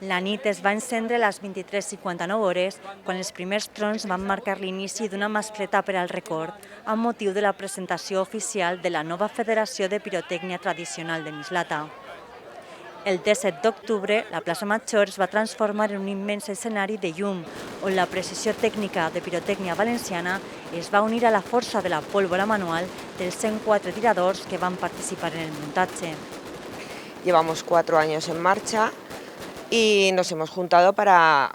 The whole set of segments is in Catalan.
La nit es va encendre a les 23:59 quan els primers trons van marcar l'inici d'una mascleta per al record amb motiu de la presentació oficial de la nova Federació de Pirotècnia Tradicional de Mislata. El 17 d'octubre, la plaça Major es va transformar en un immens escenari de llum, on la precisió tècnica de pirotècnia valenciana es va unir a la força de la pólvora manual dels 104 tiradors que van participar en el montatge. Llevamos 4 años en marcha y nos hemos juntado para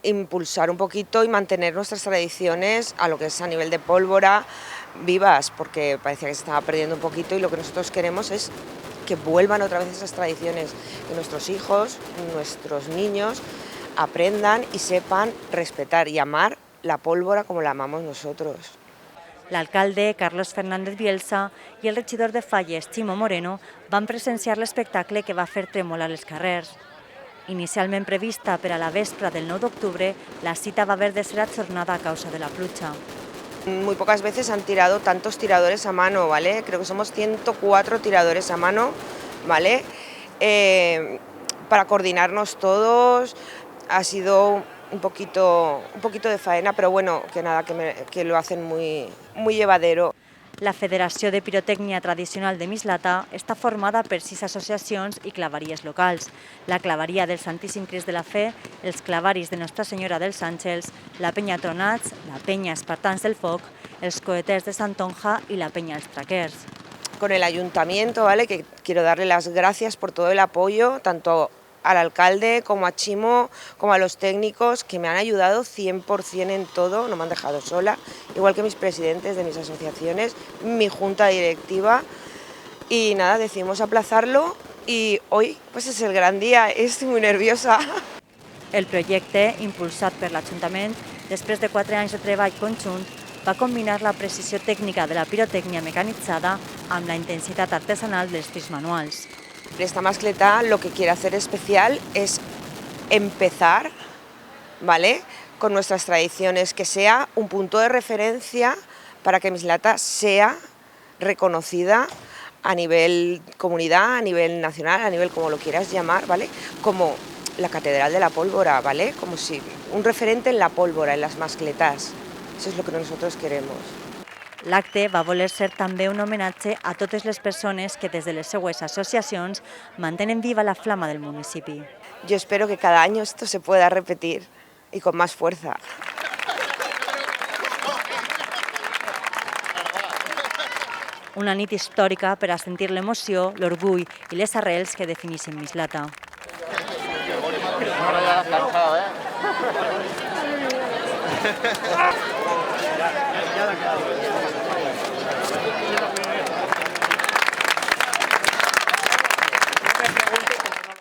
impulsar un poquito y mantener nuestras tradiciones a lo que es a nivel de pólvora vivas, porque parecía que se estaba perdiendo un poquito y lo que nosotros queremos es que vuelvan otra vez esas tradiciones, que nuestros hijos, nuestros niños aprendan y sepan respetar y amar la pólvora como la amamos nosotros. L'alcalde, Carlos Fernández Bielsa, i el regidor de Falles, Ximo Moreno, van presenciar l'espectacle que va fer tremolar els carrers. Inicialment prevista per a la vespra del 9 d'octubre, la cita va haver de ser ajornada a causa de la pluja. Muy pocas veces han tirado tantos tiradores a mano, ¿vale? Creo que somos 104 tiradores a mano, ¿vale? Para coordinarnos todos ha sido un poquito de faena, pero bueno, que nada, que lo hacen muy llevadero. La Federació de Pirotècnia Tradicional de Mislata està formada per 6 associacions i claveries locals. La claveria del Santíssim Crist de la Fe, els clavaris de Nostra Senyora dels Àngels, la penya Tronats, la penya Espartans del Foc, els coheters de Santonja i la penya Els Traquers. Con el ayuntamiento, ¿vale? Que quiero darle las gracias por todo el apoyo, tanto al alcalde como a Chimo, como a los técnicos que me han ayudado 100% en todo, no me han dejado sola, igual que mis presidentes de mis asociaciones, mi junta directiva, y nada, decidimos aplazarlo y hoy pues es el gran día, estoy muy nerviosa. El projecte, impulsat per l'Ajuntament, després de 4 anys de treball conjunt, va combinar la precisió tècnica de la pirotècnia mecanitzada amb la intensitat artesanal dels tirs manuals. Esta mascleta lo que quiere hacer especial es empezar, ¿vale?, con nuestras tradiciones, que sea un punto de referencia para que Mislata sea reconocida a nivel comunidad, a nivel nacional, a nivel como lo quieras llamar, ¿vale?, como la catedral de la pólvora, ¿vale?, como si un referente en la pólvora, en las mascletas. Eso es lo que nosotros queremos. L'acte va voler ser també un homenatge a totes les persones que des de les seues associacions mantenen viva la flama del municipi. Yo espero que cada año esto se pueda repetir y con más fuerza. Una nit històrica per a sentir l'emoció, l'orgull i les arrels que defineixen Mislata. No, ya cansado, ¿eh?